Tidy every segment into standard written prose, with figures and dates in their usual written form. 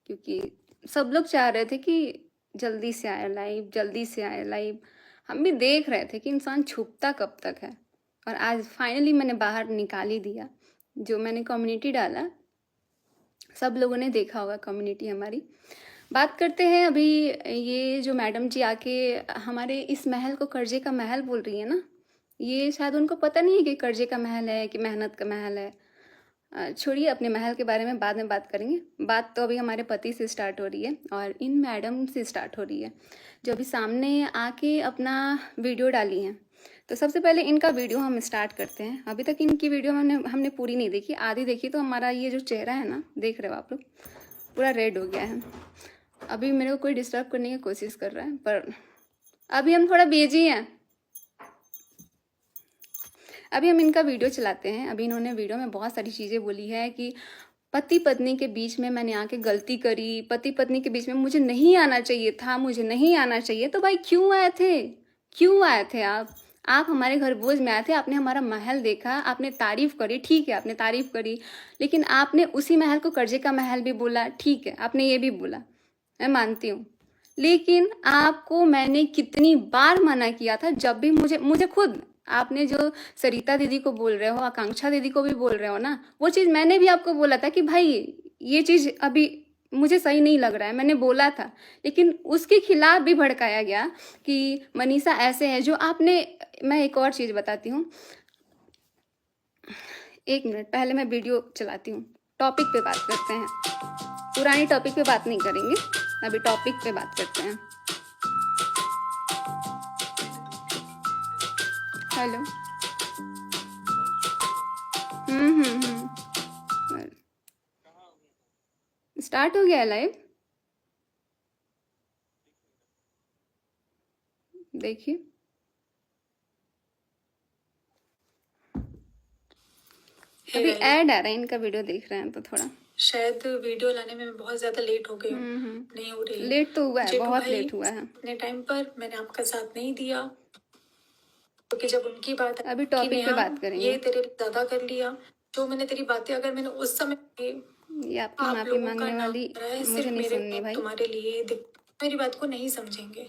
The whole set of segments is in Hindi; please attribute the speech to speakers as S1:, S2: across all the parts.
S1: क्योंकि सब लोग चाह रहे थे कि जल्दी से आए लाइव, जल्दी से आए लाइव। हम भी देख रहे थे कि इंसान छुपता कब तक है, और आज फाइनली मैंने बाहर निकाल ही दिया। जो मैंने कम्युनिटी डाला, सब लोगों ने देखा होगा कम्युनिटी हमारी। बात करते हैं अभी, ये जो मैडम जी आके हमारे इस महल को कर्जे का महल बोल रही है ना, ये शायद उनको पता नहीं है कि कर्जे का महल है कि मेहनत का महल है। छोड़िए, अपने महल के बारे में बाद में बात करेंगे। बात तो अभी हमारे पति से स्टार्ट हो रही है और इन मैडम से स्टार्ट हो रही है, जो अभी सामने आके अपना वीडियो डाली हैं। तो सबसे पहले इनका वीडियो हम स्टार्ट करते हैं। अभी तक इनकी वीडियो हमने पूरी नहीं देखी, आधी देखी। तो हमारा ये जो चेहरा है ना, देख रहे हो आप लोग, पूरा रेड हो गया है। अभी मेरे को कोई डिस्टर्ब करने की कोशिश कर रहा है, पर अभी हम थोड़ा बिजी हैं। अभी हम इनका वीडियो चलाते हैं। अभी इन्होंने वीडियो में बहुत सारी चीज़ें बोली है कि पति पत्नी के बीच में मैंने आके गलती करी, पति पत्नी के बीच में मुझे नहीं आना चाहिए था, मुझे नहीं आना चाहिए। तो भाई क्यों आए थे, क्यों आए थे आप हमारे घर भोज में आए थे। आपने हमारा महल देखा, आपने तारीफ करी, ठीक है, आपने तारीफ करी, लेकिन आपने उसी महल को कर्जे का महल भी बोला, ठीक है, आपने ये भी बोला, मैं मानती हूँ। लेकिन आपको मैंने कितनी बार मना किया था, जब भी मुझे खुद आपने जो सरिता दीदी को बोल रहे हो, आकांक्षा दीदी को भी बोल रहे हो ना, वो चीज़ मैंने भी आपको बोला था कि भाई ये चीज़ अभी मुझे सही नहीं लग रहा है, मैंने बोला था। लेकिन उसके खिलाफ भी भड़काया गया कि मनीषा ऐसे है जो आपने। मैं एक और चीज़ बताती हूँ, 1 मिनट पहले मैं वीडियो चलाती हूँ। टॉपिक पे बात करते हैं, पुरानी टॉपिक पे बात नहीं करेंगे, अभी टॉपिक पे बात करते हैं। हेलो। स्टार्ट हो गया लाइव, देखिए। अभी ऐड आ रहा है, इनका वीडियो देख रहे हैं तो थोड़ा
S2: शायद वीडियो लाने में मैं बहुत ज्यादा लेट हो गई हूँ। नहीं हो रही,
S1: लेट तो हुआ है, बहुत लेट हुआ है।
S2: अपने टाइम पर मैंने आपका साथ नहीं दिया, क्योंकि जब उनकी बात
S1: अभी टॉपिक पे बात करेंगे।
S2: ये तेरे ज्यादा कर लिया, जो मैंने तेरी बातें अगर मैंने उस समय
S1: ये आपकी माफी मांगने वाली मुझे नहीं सुननी भाई।
S2: तुम्हारे लिए मेरी बात को नहीं समझेंगे।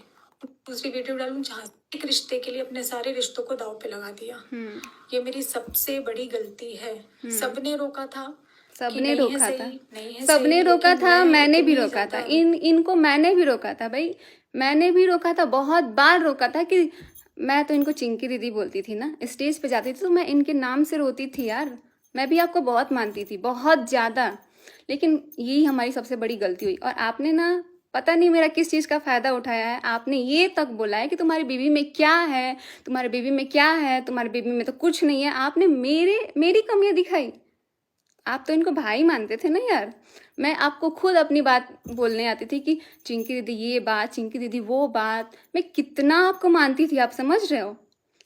S2: दूसरी वीडियो डालूं जहाँ एक रिश्ते के लिए अपने सारे रिश्तों को दांव पे लगा दिया। ये मेरी सबसे बड़ी गलती है। सबने रोका था,
S1: सबने रोका था, सबने रोका था, मैंने भी रोका था, इनको मैंने भी रोका था भाई, मैंने भी रोका था, बहुत बार रोका था। कि मैं तो इनको चिंकी दीदी बोलती थी ना, स्टेज पे जाती थी तो मैं इनके नाम से रोती थी यार। मैं भी आपको बहुत मानती थी, बहुत ज़्यादा। लेकिन यही हमारी सबसे बड़ी गलती हुई। और आपने ना पता नहीं मेरा किस चीज़ का फ़ायदा उठाया है। आपने ये तक बोला है कि तुम्हारी बीवी में क्या है, तुम्हारी बीवी में क्या है, तुम्हारी बीवी में तो कुछ नहीं है। आपने मेरी कमियां दिखाई। आप तो इनको भाई मानते थे ना यार। मैं आपको खुद अपनी बात बोलने आती थी कि चिंकी दीदी ये बात, चिंकी दीदी वो बात। मैं कितना आपको मानती थी, आप समझ रहे हो।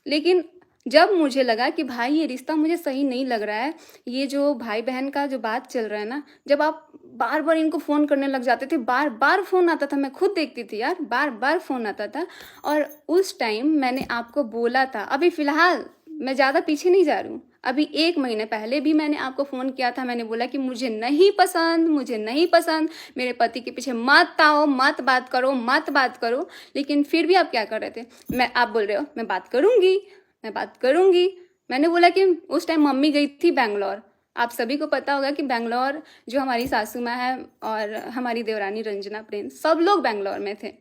S1: लेकिन जब मुझे लगा कि भाई ये रिश्ता मुझे सही नहीं लग रहा है, ये जो भाई बहन का जो बात चल रहा है ना, जब आप बार बार इनको फ़ोन करने लग जाते थे, बार बार फ़ोन आता था, मैं खुद देखती थी यार, बार बार फ़ोन आता था। और उस टाइम मैंने आपको बोला था, अभी फ़िलहाल मैं ज़्यादा पीछे नहीं जा रही हूँ, अभी 1 महीने पहले भी मैंने आपको फ़ोन किया था। मैंने बोला कि मुझे नहीं पसंद, मुझे नहीं पसंद, मेरे पति के पीछे मत आओ, मत बात करो, मत बात करो। लेकिन फिर भी आप क्या कर रहे थे, आप बोल रहे हो मैं बात करूँगी, मैं बात करूँगी। मैंने बोला कि उस टाइम मम्मी गई थी बैंगलोर। आप सभी को पता होगा कि बैंगलोर जो हमारी सासू माँ है और हमारी देवरानी रंजना प्रिंस, सब लोग बैंगलोर में थे।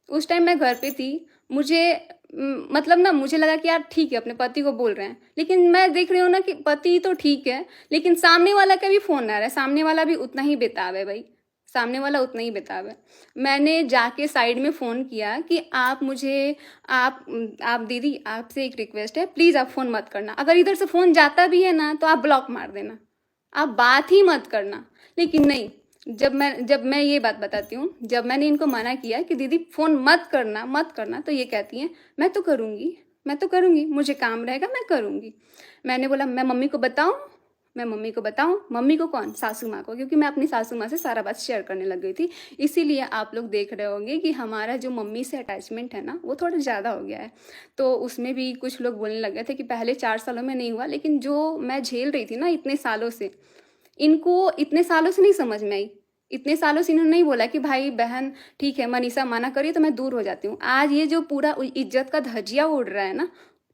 S1: उस टाइम मैं घर पे थी। मुझे मतलब ना, मुझे लगा कि यार ठीक है, अपने पति को बोल रहे हैं। लेकिन मैं देख रही हूँ ना कि पति तो ठीक है, लेकिन सामने वाला का भी फ़ोन आ रहा है। सामने वाला भी उतना ही बेताब है भाई, सामने वाला उतना ही बेताब है। मैंने जाके साइड में फ़ोन किया कि आप मुझे, आप दीदी, आपसे एक रिक्वेस्ट है, प्लीज़ आप फ़ोन मत करना। अगर इधर से फ़ोन जाता भी है ना तो आप ब्लॉक मार देना, आप बात ही मत करना। लेकिन नहीं, जब मैं ये बात बताती हूँ, जब मैंने इनको मना किया कि दीदी फ़ोन मत करना, मत करना, तो ये कहती हैं मैं तो करूँगी, मैं तो करूँगी, मुझे काम रहेगा, मैं करूँगी। मैंने बोला मैं मम्मी को बताऊँ, मैं मम्मी को बताऊँ। मम्मी को कौन, सासू माँ को, क्योंकि मैं अपनी सासू माँ से सारा बात शेयर करने लग गई थी। इसीलिए आप लोग देख रहे होंगे कि हमारा जो मम्मी से अटैचमेंट है ना, वो थोड़ा ज़्यादा हो गया है। तो उसमें भी कुछ लोग बोलने लग गए थे कि पहले 4 सालों में नहीं हुआ, लेकिन जो मैं झेल रही थी ना इतने सालों से, इनको इतने सालों से नहीं समझ में आई। इतने सालों से इन्होंने नहीं बोला कि भाई बहन ठीक है मनीषा मना करी तो मैं दूर हो जाती हूँ। आज ये जो पूरा इज्जत का धज्जिया उड़ रहा है ना,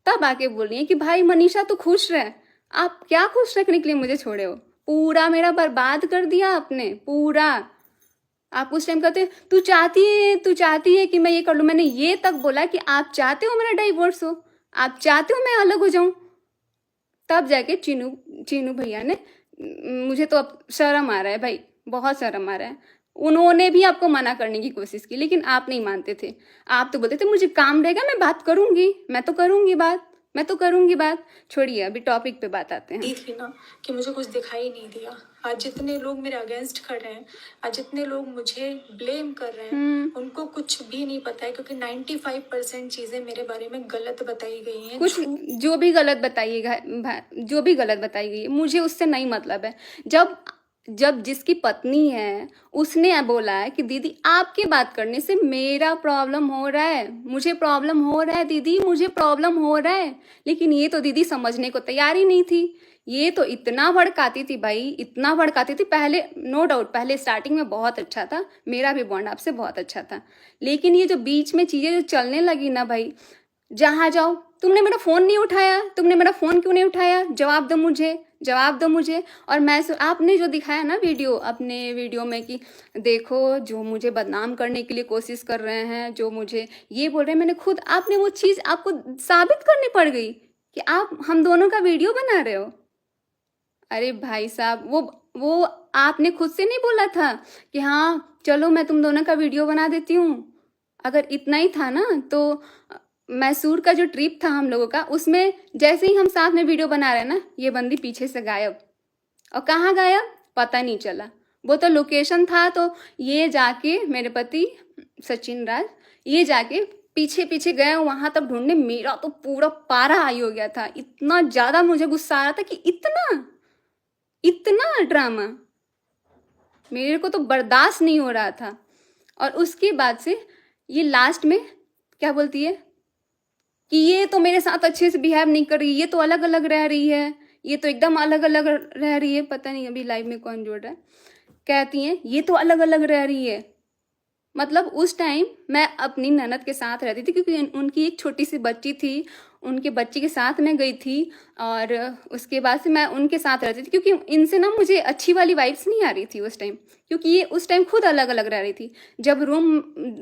S1: तब आके बोल रही है कि भाई मनीषा तू खुश रह। आप क्या खुश रखने के लिए मुझे छोड़े हो? पूरा मेरा बर्बाद कर दिया आपने, पूरा। आप उस टाइम कहते तू चाहती है कि मैं ये कर लूँ। मैंने ये तक बोला कि आप चाहते हो मेरा डाइवोर्स हो, आप चाहते हो मैं अलग हो जाऊं। तब जाके चीनू भैया ने, मुझे तो अब शर्म आ रहा है भाई, बहुत शर्म आ रहा है। उन्होंने भी आपको मना करने की कोशिश की, लेकिन आप नहीं मानते थे। आप तो बोलते थे मुझे काम रहेगा, मैं बात करूंगी, मैं तो करूंगी बात। छोड़िए, अभी टॉपिक पे बात आते हैं।
S2: दी थी ना कि मुझे कुछ दिखाई नहीं दिया। आज जितने लोग मेरे अगेंस्ट खड़े हैं, आज जितने लोग मुझे ब्लेम कर रहे हैं, उनको कुछ भी नहीं पता है, क्योंकि 95% चीजें मेरे बारे में गलत बताई गई हैं।
S1: कुछ जो भी गलत बताई गई है मुझे उससे नहीं मतलब है। जब जिसकी पत्नी है उसने बोला है कि दीदी आपके बात करने से मेरा प्रॉब्लम हो रहा है, मुझे प्रॉब्लम हो रहा है दीदी, मुझे प्रॉब्लम हो रहा है, लेकिन ये तो दीदी समझने को तैयार ही नहीं थी। ये तो इतना भड़काती थी भाई, इतना भड़काती थी। पहले नो डाउट, पहले स्टार्टिंग में बहुत अच्छा था, मेरा भी बॉन्ड आपसे बहुत अच्छा था, लेकिन ये जो बीच में चीजें जो चलने लगी ना भाई, जहाँ जाओ तुमने मेरा फोन नहीं उठाया, तुमने मेरा फोन क्यों नहीं उठाया, जवाब दो मुझे। और आपने जो दिखाया ना वीडियो, अपने वीडियो में कि देखो जो मुझे बदनाम करने के लिए कोशिश कर रहे हैं, जो मुझे ये बोल रहे हैं, मैंने खुद, आपने वो चीज़ आपको साबित करनी पड़ गई कि आप हम दोनों का वीडियो बना रहे हो। अरे भाई साहब, वो आपने खुद से नहीं बोला था कि हाँ चलो मैं तुम दोनों का वीडियो बना देती हूँ। अगर इतना ही था ना तो मैसूर का जो ट्रिप था हम लोगों का, उसमें जैसे ही हम साथ में वीडियो बना रहे हैं ना, ये बंदी पीछे से गायब। और कहाँ गायब पता नहीं चला। वो तो लोकेशन था, तो ये जाके मेरे पति सचिन राज ये जाके पीछे पीछे गए वहां तक ढूंढने। मेरा तो पूरा पारा हाई हो गया था, इतना ज्यादा मुझे गुस्सा आ रहा था कि इतना ड्रामा मेरे को तो बर्दाश्त नहीं हो रहा था। और उसके बाद से ये लास्ट में क्या बोलती है कि ये तो मेरे साथ अच्छे से बिहेव नहीं कर रही, ये तो अलग अलग रह रही है, ये तो एकदम अलग अलग रह रही है। पता नहीं अभी लाइव में कौन जुड़ रहा है। कहती हैं ये तो अलग अलग रह रही है। मतलब उस टाइम मैं अपनी ननद के साथ रहती थी, क्योंकि उनकी एक छोटी सी बच्ची थी, उनके बच्ची के साथ मैं गई थी। और उसके बाद से मैं उनके साथ रहती थी, क्योंकि इनसे ना मुझे अच्छी वाली वाइब्स नहीं आ रही थी उस टाइम, क्योंकि ये उस टाइम खुद अलग अलग रह रही थी। जब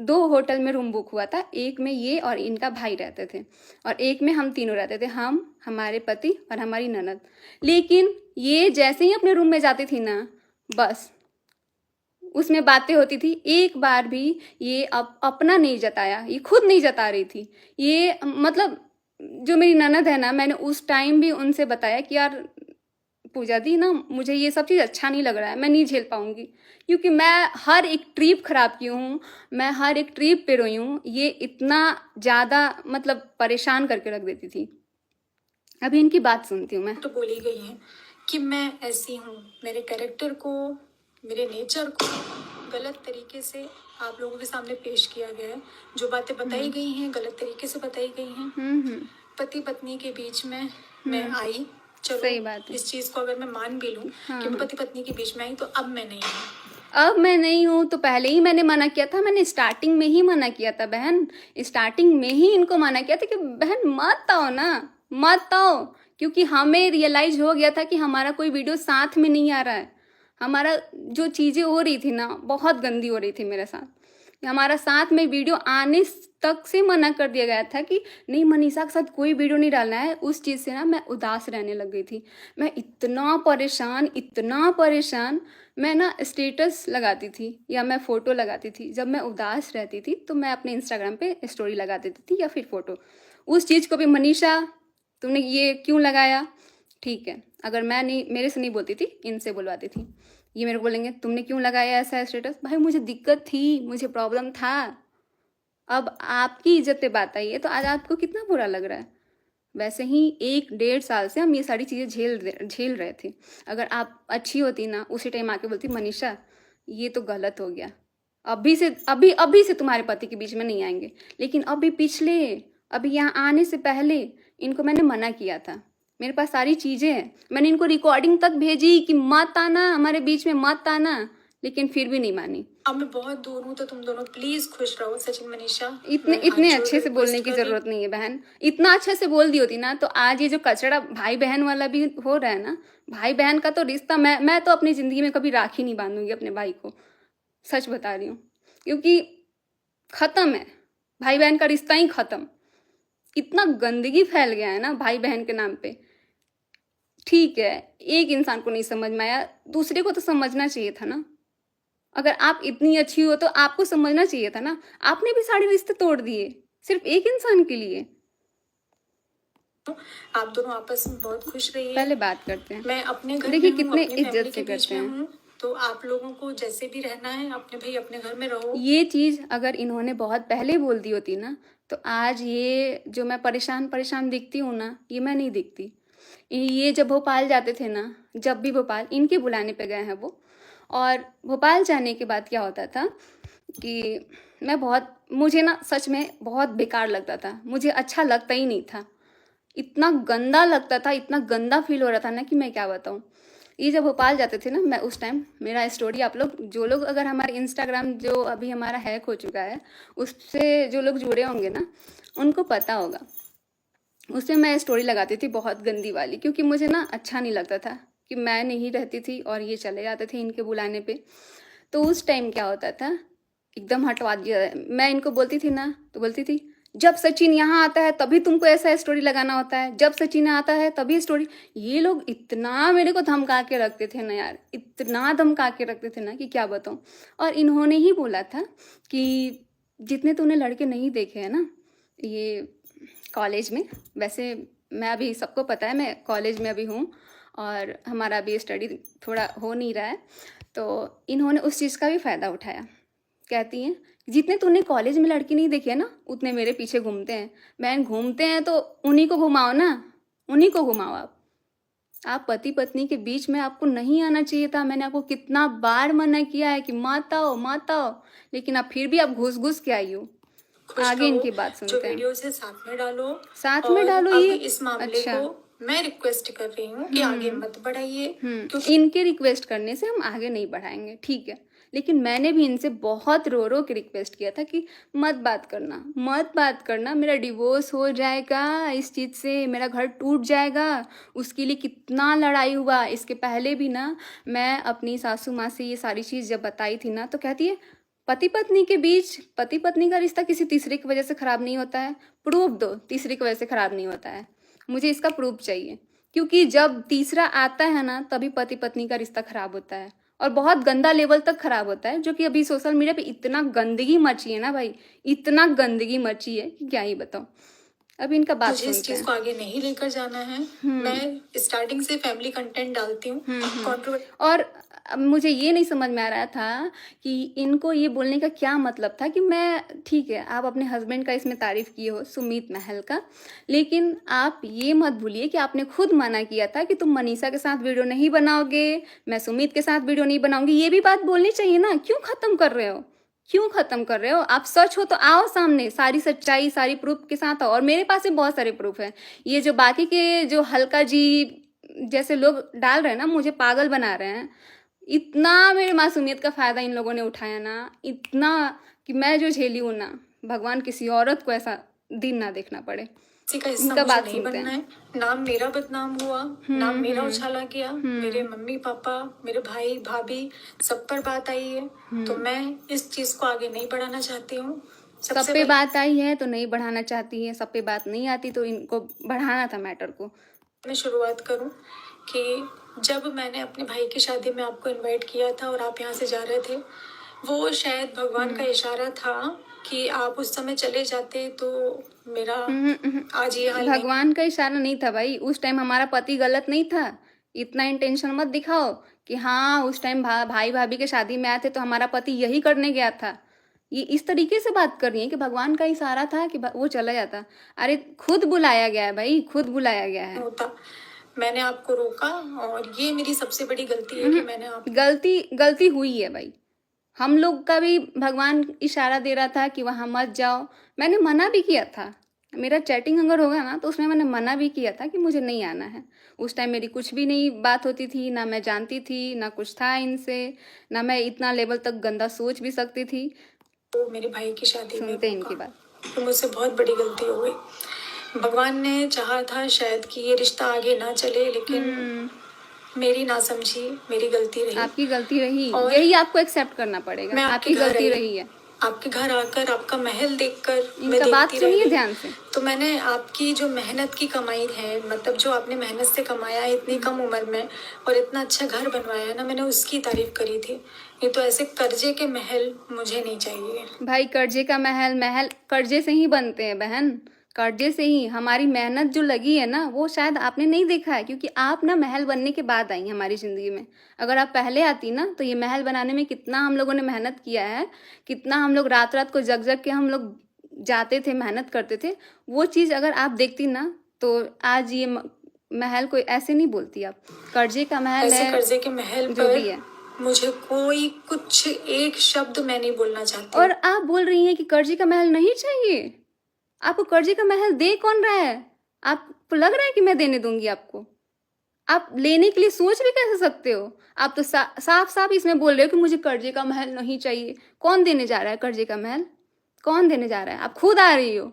S1: 2 होटल में रूम बुक हुआ था, एक में ये और इनका भाई रहते थे, और एक में हम तीनों रहते थे, हम, हमारे पति और हमारी ननद। लेकिन ये जैसे ही अपने रूम में जाती थी ना, बस उसमें बातें होती थी। एक बार भी ये अपना नहीं जताया, ये खुद नहीं जता रही थी। ये मतलब जो मेरी ननद है ना, मैंने उस टाइम भी उनसे बताया कि यार पूजा दी ना, मुझे ये सब चीज़ अच्छा नहीं लग रहा है, मैं नहीं झेल पाऊंगी, क्योंकि मैं हर एक ट्रिप खराब की हूँ, मैं हर एक ट्रिप पे रोई हूँ। ये इतना ज़्यादा मतलब परेशान करके रख देती थी। अभी इनकी बात सुनती हूँ मैं।
S2: तो बोली गई है कि मैं ऐसी हूँ, मेरे कैरेक्टर को, मेरे नेचर को गलत तरीके से आप लोगों के सामने पेश किया गया है। जो बातें बताई गई हैं गलत तरीके से बताई गई हैं। पति पत्नी के बीच में मैं आई, चलो
S1: सही बात है।
S2: इस चीज को अगर मैं मान भी लूं कि मैं पति पत्नी के बीच में आई, तो अब मैं नहीं हूँ।
S1: अब मैं नहीं हूँ तो पहले ही मैंने मना किया था, मैंने स्टार्टिंग में ही मना किया था बहन, स्टार्टिंग में ही इनको मना किया था कि बहन मत आओ ना, मत आओ, क्योंकि हमें रियलाइज हो गया था कि हमारा कोई वीडियो साथ में नहीं आ रहा है। हमारा जो चीज़ें हो रही थी ना, बहुत गंदी हो रही थी मेरे साथ। हमारा साथ में वीडियो आने तक से मना कर दिया गया था कि नहीं मनीषा के साथ कोई वीडियो नहीं डालना है। उस चीज़ से ना मैं उदास रहने लग गई थी। मैं इतना परेशान, मैं ना स्टेटस लगाती थी या मैं फ़ोटो लगाती थी। जब मैं उदास रहती थी तो मैं अपने इंस्टाग्राम पे स्टोरी लगा देती थी या फिर फ़ोटो। उस चीज़ को भी मनीषा तुमने ये क्यों लगाया, ठीक है, अगर मैं नहीं, मेरे से नहीं बोलती थी, इनसे बुलवाती थी। ये मेरे को बोलेंगे तुमने क्यों लगाया ऐसा स्टेटस। भाई मुझे दिक्कत थी, मुझे प्रॉब्लम था। अब आपकी इज्जत पे बात आई है तो आज आपको कितना बुरा लग रहा है। वैसे ही 1-1.5 साल से हम ये सारी चीज़ें झेल रहे थे। अगर आप अच्छी होती ना, उसी टाइम आके बोलती मनीषा ये तो गलत हो गया, अभी से तुम्हारे पति के बीच में नहीं आएंगे। लेकिन अभी यहाँ आने से पहले इनको मैंने मना किया था। मेरे पास सारी चीज़ें हैं, मैंने इनको रिकॉर्डिंग तक भेजी कि मत आना हमारे बीच में, मत आना, लेकिन फिर भी नहीं मानी।
S2: अब मैं बहुत दूर हूँ, तो तुम दोनों प्लीज खुश रहो। सचिन मनीषा,
S1: इतने
S2: मैं हाथ
S1: इतने
S2: जोड़
S1: अच्छे से बोलने
S2: रिक्वेस्ट
S1: की
S2: कर रही
S1: जरूरत नहीं है बहन। इतना अच्छे से बोल दी होती ना तो आज ये जो कचड़ा भाई बहन वाला भी हो रहा है ना, भाई बहन का तो रिश्ता मैं तो अपनी जिंदगी में कभी राखी नहीं बांधूंगी अपने भाई को, सच बता रही हूँ। क्योंकि खत्म है, भाई बहन का रिश्ता ही खत्म। इतना गंदगी फैल गया है ना भाई बहन के नाम पे। ठीक है, एक इंसान को नहीं समझ में आया, दूसरे को तो समझना चाहिए था ना। अगर आप इतनी अच्छी हो तो आपको समझना चाहिए था ना। आपने भी सारे रिश्ते तोड़ दिए सिर्फ एक इंसान के लिए।
S2: हूँ। आप दोनों आपस में बहुत खुश रहिए।
S1: पहले बात करते हैं।
S2: मैं अपने घर
S1: देखिए
S2: में हूँ,
S1: कितने
S2: अपनी
S1: इज्जत
S2: फैमिली
S1: से
S2: के बीच
S1: करते
S2: में
S1: हैं।
S2: हूँ, तो आप लोगों को जैसे भी रहना है अपने भाई अपने घर में रहो।
S1: ये चीज अगर इन्होंने बहुत पहले बोल दी होती ना तो आज ये जो मैं परेशान परेशान दिखती हूँ ना, ये मैं नहीं दिखती। ये जब भोपाल जाते थे ना, जब भी भोपाल इनके बुलाने पे गए हैं वो, और भोपाल जाने के बाद क्या होता था कि मुझे ना सच में बहुत बेकार लगता था, मुझे अच्छा लगता ही नहीं था। इतना गंदा लगता था, इतना गंदा फील हो रहा था ना कि मैं क्या बताऊँ। ये जब भोपाल जाते थे ना, मैं उस टाइम मेरा स्टोरी आप लोग जो लोग अगर हमारे इंस्टाग्राम जो अभी हमारा हैक हो चुका है उससे जो लोग जुड़े होंगे ना उनको पता होगा। उसमें मैं स्टोरी लगाती थी बहुत गंदी वाली, क्योंकि मुझे ना अच्छा नहीं लगता था कि मैं नहीं रहती थी और ये चले जाते थे इनके बुलाने पे। तो उस टाइम क्या होता था, एकदम हटवा दिया। मैं इनको बोलती थी ना तो बोलती थी जब सचिन यहाँ आता है तभी तुमको ऐसा स्टोरी लगाना होता है, जब सचिन आता है तभी स्टोरी। ये लोग इतना मेरे को धमका के रखते थे ना यार, इतना धमका के रखते थे ना कि क्या बताऊँ। और इन्होंने ही बोला था कि जितने तूने लड़के नहीं देखे हैं ना ये कॉलेज में, वैसे मैं अभी सबको पता है मैं कॉलेज में अभी हूँ और हमारा अभी स्टडी थोड़ा हो नहीं रहा है, तो इन्होंने उस चीज़ का भी फ़ायदा उठाया। कहती हैं जितने तूने कॉलेज में लड़की नहीं देखे ना उतने मेरे पीछे घूमते हैं। बहन घूमते हैं तो उन्हीं को घुमाओ ना, उन्हीं को घुमाओ। आप पति पत्नी के बीच में आपको नहीं आना चाहिए था। मैंने आपको कितना बार मना किया है कि मत आओ मत आओ, लेकिन आप फिर भी आप घुस घुस के आई हो।
S2: खुश
S1: आगे
S2: रहो।
S1: इनकी बात
S2: जो
S1: सुनते हैं।
S2: वीडियो से साथ में डालो,
S1: साथ में
S2: और
S1: डालो
S2: अब
S1: ये
S2: इस मामले
S1: अच्छा।
S2: को मैं रिक्वेस्ट कर रही हूँ कि आगे मत बढ़ाइए, क्योंकि
S1: इनके रिक्वेस्ट करने से हम आगे नहीं बढ़ाएंगे, ठीक है। लेकिन मैंने भी इनसे बहुत रो रो के रिक्वेस्ट किया था कि मत बात करना मत बात करना, मेरा डिवोर्स हो जाएगा इस चीज़ से, मेरा घर टूट जाएगा। उसके लिए कितना लड़ाई हुआ। इसके पहले भी ना मैं अपनी सासू माँ से ये सारी चीज़ जब बताई थी ना तो कहती है पति पत्नी के बीच, पति पत्नी का रिश्ता किसी तीसरे की वजह से खराब नहीं होता है। प्रूफ दो तीसरे की वजह से खराब नहीं होता है, मुझे इसका प्रूफ चाहिए। क्योंकि जब तीसरा आता है ना तभी पति पत्नी का रिश्ता खराब होता है, और बहुत गंदा लेवल तक खराब होता है। जो कि अभी सोशल मीडिया पे इतना गंदगी मची है ना भाई, इतना गंदगी मची है कि क्या ही बताऊं। अब इनका बात
S2: मुझे इस
S1: सुनते
S2: चीज
S1: हैं।
S2: को आगे नहीं लेकर जाना है। मैं स्टार्टिंग से फैमिली कंटेंट डालती हूँ, कंट्रोवर्सी
S1: और अब मुझे ये नहीं समझ में आ रहा था कि इनको ये बोलने का क्या मतलब था कि मैं, ठीक है आप अपने हस्बैंड का इसमें तारीफ किए हो सुमित महल का, लेकिन आप ये मत भूलिए कि आपने खुद मना किया था कि तुम मनीषा के साथ वीडियो नहीं बनाओगे, मैं सुमित के साथ वीडियो नहीं बनाऊंगी। ये भी बात बोलनी चाहिए ना। क्यों खत्म कर रहे हो, क्यों खत्म कर रहे हो? आप सच हो तो आओ सामने, सारी सच्चाई सारी प्रूफ के साथ आओ। और मेरे पास भी बहुत सारे प्रूफ है। ये जो बाकी के जो हल्का जी जैसे लोग डाल रहे हैं ना, मुझे पागल बना रहे हैं। इतना मेरे मासूमियत का फायदा इन लोगों ने उठाया ना, इतना कि मैं जो झेली हूँ ना, भगवान किसी औरत को ऐसा दिन ना देखना पड़े।
S2: का हिस्सा
S1: इनका
S2: मुझे
S1: बात
S2: नहीं
S1: सुनते
S2: बनना
S1: हैं।
S2: है। नाम मेरा बदनाम हुआ, नाम मेरा उछाला गया, मेरे मम्मी पापा मेरे भाई भाभी सब पर बात आई है, तो मैं इस चीज को आगे नहीं बढ़ाना चाहती हूँ।
S1: सब पे बात आई है तो नहीं बढ़ाना चाहती है, सब पे बात नहीं आती तो इनको बढ़ाना था मैटर को।
S2: मैं शुरुआत करूं कि जब मैंने अपने भाई की शादी में आपको इनवाइट किया था और आप यहाँ से जा रहे थे, वो शायद भगवान का इशारा था कि आप उस समय चले जाते तो मेरा आज ये हाल नहीं।
S1: भगवान का इशारा नहीं था भाई, उस टाइम हमारा पति गलत नहीं था। इतना इंटेंशन मत दिखाओ कि हाँ उस टाइम भाई भाभी के शादी में आए थे तो हमारा पति यही करने गया था। ये इस तरीके से बात कर रही है कि भगवान का इशारा था कि वो चला जाता। अरे खुद बुलाया गया है भाई, खुद बुलाया गया है।
S2: होता, मैंने आपको रोका और ये मेरी सबसे बड़ी गलती है कि मैंने आप
S1: गलती हुई है भाई। हम लोग का भी भगवान इशारा दे रहा था कि वहां मत जाओ, मैंने मना भी किया था, मेरा चैटिंग अगर होगा ना तो उसमें मैंने मना भी किया था कि मुझे नहीं आना है। उस टाइम मेरी कुछ भी नहीं बात होती थी, ना मैं जानती थी, ना कुछ था इनसे, ना मैं इतना लेवल तक गंदा सोच भी सकती थी।
S2: तो मेरे भाई की शादी में
S1: सुनते इनकी
S2: रोका,
S1: बात।
S2: तो मुझसे बहुत बड़ी गलती हो गई। भगवान ने चाहा था शायद कि ये रिश्ता आगे ना चले, लेकिन मेरी नासमझी मेरी गलती रही।
S1: आपकी गलती रही,
S2: और
S1: यही आपको एक्सेप्ट करना पड़ेगा,
S2: मैं
S1: आपकी
S2: घर
S1: गलती
S2: आई,
S1: रही है।
S2: आपके घर आकर आपका महल देखकर मैं
S1: इनका बात
S2: देखती रह
S1: सुनिए
S2: गई।
S1: ध्यान से।
S2: तो मैंने आपकी जो मेहनत की कमाई है, मतलब जो आपने मेहनत से कमाया है इतनी कम उम्र में और इतना अच्छा घर बनवाया है ना, मैंने उसकी तारीफ करी थी। ये तो ऐसे कर्जे के महल मुझे नहीं चाहिए।
S1: भाई कर्जे का महल, महल कर्जे से ही बनते हैं बहन, कर्जे से ही। हमारी मेहनत जो लगी है ना वो शायद आपने नहीं देखा है, क्योंकि आप ना महल बनने के बाद आई हमारी ज़िंदगी में। अगर आप पहले आती ना तो ये महल बनाने में कितना हम लोगों ने मेहनत किया है, कितना हम लोग रात रात को जग जग के हम लोग जाते थे, मेहनत करते थे। वो चीज़ अगर आप देखती ना तो आज ये महल कोई ऐसे नहीं बोलती आप। कर्जे का महल
S2: ऐसे
S1: है,
S2: कर्जे के महल
S1: जो
S2: पर
S1: भी है।
S2: मुझे कोई कुछ एक शब्द मैं नहीं बोलना चाहती।
S1: और आप बोल रही हैं कि कर्जे का महल नहीं चाहिए। आपको कर्जे का महल दे कौन रहा है? आपको लग रहा है कि मैं देने दूंगी आपको? आप लेने के लिए सोच भी कैसे सकते हो? आप तो साफ साफ इसमें बोल रहे हो कि मुझे कर्जे का महल नहीं चाहिए। कौन देने जा रहा है कर्जे का महल? कौन देने जा रहा है? आप खुद आ रही हो।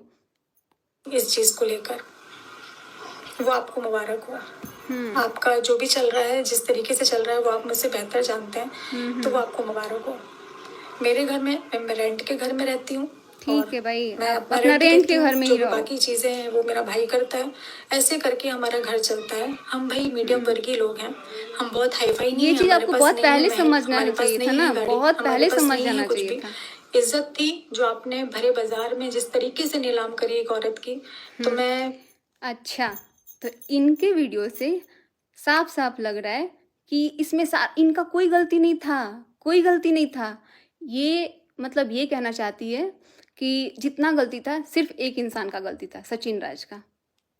S2: इस चीज को लेकर वो आपको मुबारक हो। आपका जो भी चल रहा है, जिस तरीके से चल रहा है, वो आप मुझसे बेहतर जानते हैं, तो वो आपको मुबारक हो। मेरे घर में मैं रेंट के घर में रहती हूँ।
S1: ठीक है भाई,
S2: मैं
S1: आप अपना रेंट के घर में
S2: जो
S1: ही
S2: भी
S1: रहो।
S2: बाकी चीजें हैं वो मेरा भाई करता है। ऐसे करके हमारा घर चलता है। हम भाई मीडियम वर्गीय लोग हैं, हम बहुत हाई फाई नहीं
S1: ये
S2: है,
S1: चीज
S2: हमारे
S1: आपको
S2: पास
S1: बहुत
S2: नहीं है
S1: पहले
S2: महल,
S1: समझना
S2: हमारे पास
S1: चाहिए था
S2: नहीं
S1: ना,
S2: है गाड़ी,
S1: बहुत
S2: हमारे
S1: पहले
S2: पास
S1: समझ
S2: नहीं है
S1: जाना
S2: कुछ
S1: चाहिए
S2: भी।
S1: था।
S2: इज्जत थी जो आपने भरे बाजार में जिस तरीके से नीलाम करी एक औरत की, तो मैं
S1: अच्छा, तो इनके वीडियो से साफ साफ लग रहा है कि इसमें इनका कोई गलती नहीं था, कोई गलती नहीं था। ये मतलब ये कहना चाहती है कि जितना गलती था सिर्फ एक इंसान का गलती था, सचिन राज का।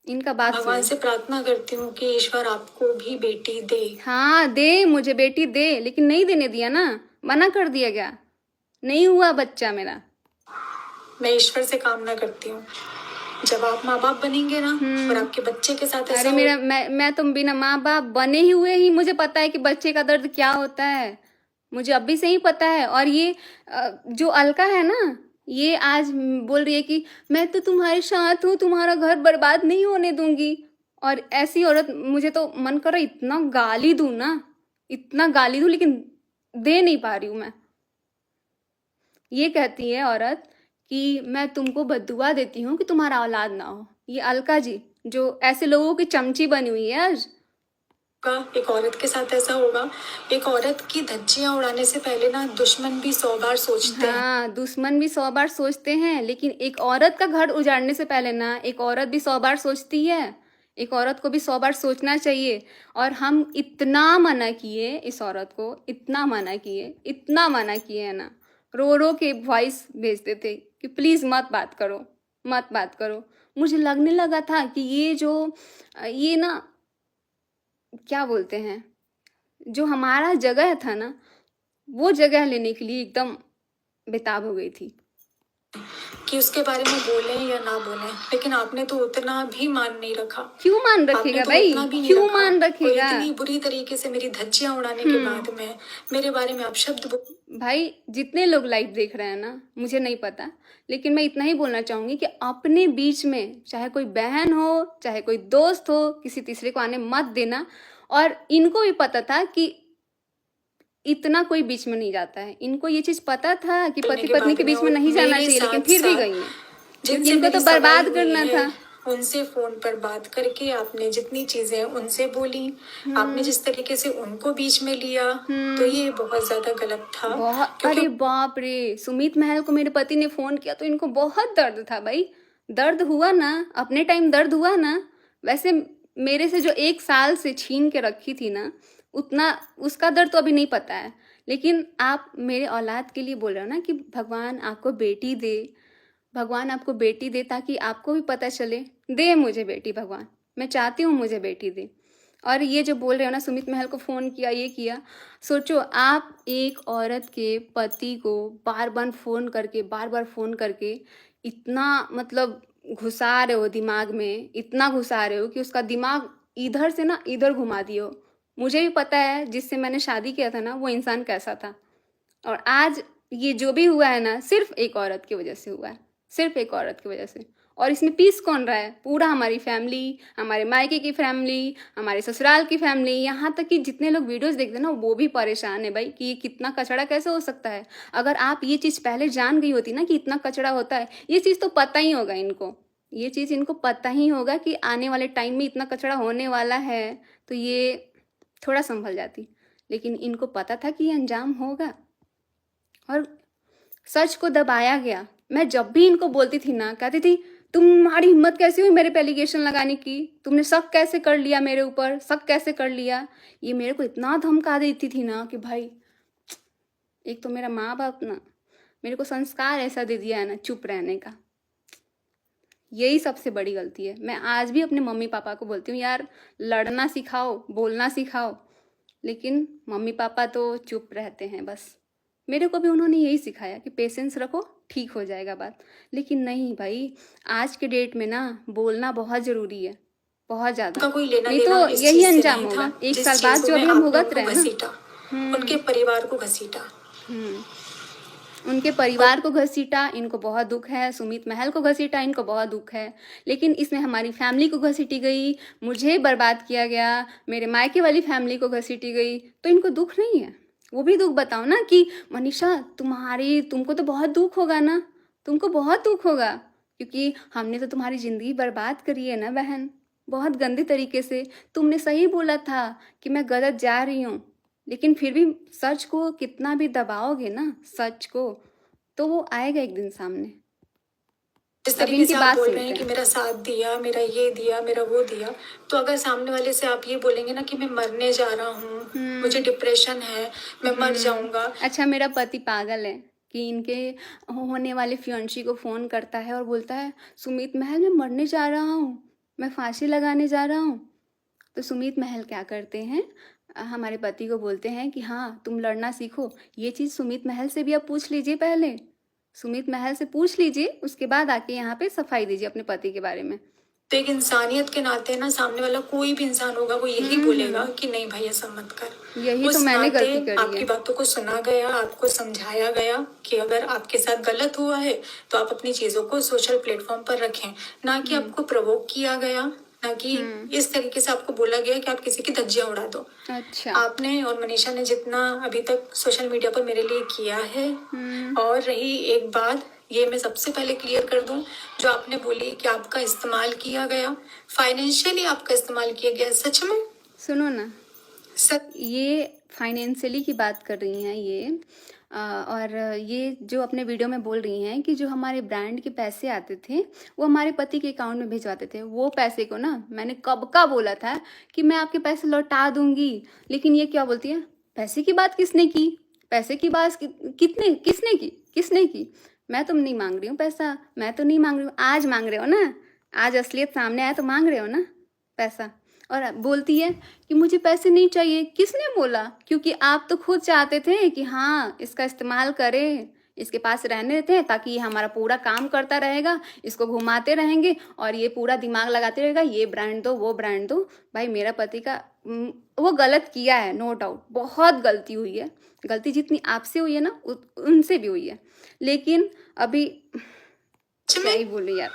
S1: इनका बात
S2: भगवान
S1: सुनो।
S2: से प्रार्थना करती हूँ कि ईश्वर आपको भी बेटी दे।
S1: हाँ दे, मुझे बेटी दे, लेकिन नहीं देने दिया ना, मना कर दिया गया, नहीं हुआ बच्चा मेरा।
S2: मैं ईश्वर से कामना करती हूँ जब आप माँ बाप बनेंगे ना और आपके बच्चे के साथ ऐसा
S1: अरे मेरा मैं तुम बिना माँ बाप बने ही हुए ही मुझे पता है कि बच्चे का दर्द क्या होता है, मुझे अभी से ही पता है। और ये जो अलका है ना, ये आज बोल रही है कि मैं तो तुम्हारे साथ हूँ, तुम्हारा घर बर्बाद नहीं होने दूंगी। और ऐसी औरत मुझे तो मन कर रहा इतना गाली दूं ना, इतना गाली दूं, लेकिन दे नहीं पा रही हूँ मैं। ये कहती है औरत कि मैं तुमको बद्दुआ देती हूँ कि तुम्हारा औलाद ना हो। ये अलका जी जो ऐसे लोगों की चमची बनी हुई है आज।
S2: का एक औरत के साथ ऐसा होगा। एक औरत की धज्जियां उड़ाने से पहले ना दुश्मन भी 100 बार सोचते हैं।
S1: हाँ, दुश्मन भी 100 बार सोचते हैं, लेकिन एक औरत का घर उजाड़ने से पहले ना एक औरत भी 100 बार सोचती है। एक औरत को भी 100 बार सोचना चाहिए। और हम इतना मना किए इस औरत को, इतना मना किए, इतना मना किए है ना, रो रो के वॉइस भेजते थे कि प्लीज़ मत बात करो, मत बात करो। मुझे लगने लगा था कि ये ना क्या बोलते हैं, जो हमारा जगह था ना, वो जगह लेने के लिए एकदम बेताब हो गई थी
S2: कि उसके बारे में बोलें या ना बोलें, लेकिन आपने तो उतना भी मान नहीं रखा।
S1: क्यों मान
S2: आपने
S1: रखेगा
S2: तो
S1: भाई,
S2: उतना भी नहीं
S1: क्यों
S2: रखा।
S1: मान
S2: और
S1: रखेगा
S2: इतनी बुरी तरीके से मेरी धज्जियां उड़ाने के बाद में मेरे बारे में आप शब्द
S1: भाई। जितने लोग लाइव देख रहे हैं ना, मुझे नहीं पता, लेकिन मैं इतना ही बोलना चाहूंगी कि अपने बीच में चाहे कोई बहन हो, चाहे कोई दोस्त हो, किसी तीसरे को आने मत देना। और इनको भी पता था कि इतना कोई बीच में नहीं जाता है, इनको ये चीज पता था कि पति पत्नी के बीच में नहीं जाना चाहिए, लेकिन फिर भी गई है, क्योंकि इनको तो बर्बाद करना था।
S2: उनसे फोन पर बात करके आपने जितनी चीजें उनसे बोली, आपने जिस तरीके से उनको बीच में लिया, तो ये बहुत ज्यादा गलत था।
S1: बहुत, अरे बाप रे, सुमित महल को मेरे पति ने फोन किया तो इनको बहुत दर्द था भाई। दर्द हुआ ना, अपने टाइम दर्द हुआ ना। वैसे मेरे से जो 1 साल से छीन के रखी थी ना, उतना उसका दर्द तो अभी नहीं पता है। लेकिन आप मेरे औलाद के लिए बोल रहे हो ना कि भगवान आपको बेटी दे, भगवान आपको बेटी दे, ताकि आपको भी पता चले। दे मुझे बेटी भगवान, मैं चाहती हूँ मुझे बेटी दे। और ये जो बोल रहे हो ना सुमित महल को फ़ोन किया, ये किया, सोचो आप एक औरत के पति को बार बार फ़ोन करके इतना मतलब घुसा रहे हो दिमाग में, इतना घुसा रहे हो कि उसका दिमाग इधर से ना इधर घुमा दिए हो। मुझे भी पता है जिससे मैंने शादी किया था ना वो इंसान कैसा था, और आज ये जो भी हुआ है ना सिर्फ एक औरत की वजह से हुआ है, सिर्फ एक औरत की वजह से। और इसमें पीस कौन रहा है? पूरा हमारी फैमिली, हमारे मायके की फैमिली, हमारे ससुराल की फैमिली, यहाँ तक कि जितने लोग वीडियोस देखते हैं ना वो भी परेशान है भाई कि ये कितना कचड़ा कैसे हो सकता है। अगर आप ये चीज़ पहले जान गई होती ना कि इतना कचड़ा होता है, ये चीज़ तो पता ही होगा इनको, ये चीज़ इनको पता ही होगा कि आने वाले टाइम में इतना कचड़ा होने वाला है, तो ये थोड़ा संभल जाती। लेकिन इनको पता था कि ये अंजाम होगा और सच को दबाया गया। मैं जब भी इनको बोलती थी ना, कहती थी तुम्हारी हिम्मत कैसे हुई मेरे पे एलिगेशन लगाने की, तुमने शक कैसे कर लिया मेरे ऊपर, शक कैसे कर लिया। ये मेरे को इतना धमका देती थी ना कि भाई, एक तो मेरा माँ बाप ना मेरे को संस्कार ऐसा दे दिया है ना चुप रहने का, यही सबसे बड़ी गलती है। मैं आज भी अपने मम्मी पापा को बोलती हूँ यार लड़ना सिखाओ, बोलना सिखाओ, लेकिन मम्मी पापा तो चुप रहते हैं बस। मेरे को भी उन्होंने यही सिखाया कि पेशेंस रखो, ठीक हो जाएगा बात। लेकिन नहीं भाई, आज के डेट में ना बोलना बहुत ज़रूरी है, बहुत ज़्यादा,
S2: का कोई लेना
S1: नहीं
S2: देना
S1: तो
S2: इस
S1: यही
S2: चीज से
S1: अंजाम
S2: नहीं था
S1: होगा। एक
S2: जिस
S1: साल बाद
S2: चीजों
S1: जो
S2: में
S1: अभी हम
S2: आपने
S1: भुगत
S2: उनको
S1: रहे हैं ना,
S2: घसीटा, उनके परिवार को घसीटा।
S1: उनके परिवार को घसीटा, इनको बहुत दुख है। सुमित महल को घसीटा, इनको बहुत दुख है। लेकिन इसमें हमारी फैमिली को घसीटी गई, मुझे बर्बाद किया गया, मेरे मायके वाली फैमिली को घसीटी गई, तो इनको दुख नहीं है? वो भी दुख बताओ ना कि मनीषा तुमको तो बहुत दुख होगा ना, तुमको बहुत दुख होगा, क्योंकि हमने तो तुम्हारी ज़िंदगी बर्बाद करी है ना बहन, बहुत गंदे तरीके से। तुमने सही बोला था कि मैं गलत जा रही हूँ, लेकिन फिर भी सच को कितना भी दबाओगे ना, सच को, तो वो आएगा एक दिन सामने।
S2: जिस
S1: अब
S2: तरीके
S1: इनकी
S2: से आप
S1: बात
S2: बोल
S1: सुनते
S2: रहे हैं कि
S1: हैं।
S2: मेरा साथ दिया, मेरा ये दिया, मेरा वो दिया, तो अगर सामने वाले से आप ये बोलेंगे ना कि मैं मरने जा रहा हूँ, मुझे डिप्रेशन है, मैं मर जाऊंगा।
S1: अच्छा, मेरा पति पागल है कि इनके होने वाले फियांसी को फ़ोन करता है और बोलता है सुमित महल मैं मरने जा रहा हूँ, मैं फांसी लगाने जा रहा हूँ। तो सुमित महल क्या करते हैं, हमारे पति को बोलते हैं कि हाँ तुम लड़ना सीखो। ये चीज़ सुमित महल से भी आप पूछ लीजिए, पहले सुमित महल से पूछ लीजिए, उसके बाद आके यहाँ पे सफाई दीजिए अपने पति के बारे में।
S2: तो एक इंसानियत के नाते ना सामने वाला कोई भी इंसान होगा वो यही बोलेगा कि नहीं भाई ऐसा मत कर।
S1: यही तो
S2: उस
S1: मैंने
S2: नाते
S1: गलती करी
S2: आपकी
S1: है।
S2: बातों को सुना गया, आपको समझाया गया कि अगर आपके साथ गलत हुआ है तो आप अपनी चीजों को सोशल प्लेटफॉर्म पर रखें, ना कि आपको प्रवोक किया गया, ना कि इस तरीके से आपको बोला गया कि आप किसी की धज्जियां उड़ा दो।
S1: अच्छा,
S2: आपने और मनीषा ने जितना अभी तक सोशल मीडिया पर मेरे लिए किया है, और रही एक बात, ये मैं सबसे पहले क्लियर कर दूं, जो आपने बोली कि आपका इस्तेमाल किया गया, फाइनेंशियली आपका इस्तेमाल किया गया, सच में?
S1: सुनो ना,
S2: सच
S1: ये फाइनेंशियली की बात कर रही हैं ये, और ये जो अपने वीडियो में बोल रही हैं कि जो हमारे ब्रांड के पैसे आते थे वो हमारे पति के अकाउंट में भिजवाते थे। वो पैसे को ना मैंने कब का बोला था कि मैं आपके पैसे लौटा दूंगी, लेकिन ये क्या बोलती है, पैसे की बात किसने की, पैसे की बात किसने की? मैं तुम नहीं मांग रही हूँ पैसा, मैं तो नहीं मांग रही हूँ। आज मांग रहे हो ना, आज असलियत सामने आया तो मांग रहे हो ना पैसा। और बोलती है कि मुझे पैसे नहीं चाहिए। किसने बोला? क्योंकि आप तो खुद चाहते थे कि हाँ इसका इस्तेमाल करें, इसके पास रहने देते हैं ताकि ये हमारा पूरा काम करता रहेगा, इसको घुमाते रहेंगे और ये पूरा दिमाग लगाते रहेगा, ये ब्रांड दो वो ब्रांड दो। भाई मेरा पति का वो गलत किया है, नो डाउट, बहुत गलती हुई है। गलती जितनी आपसे हुई है ना उनसे भी हुई है, लेकिन अभी क्या ही बोलूं यार,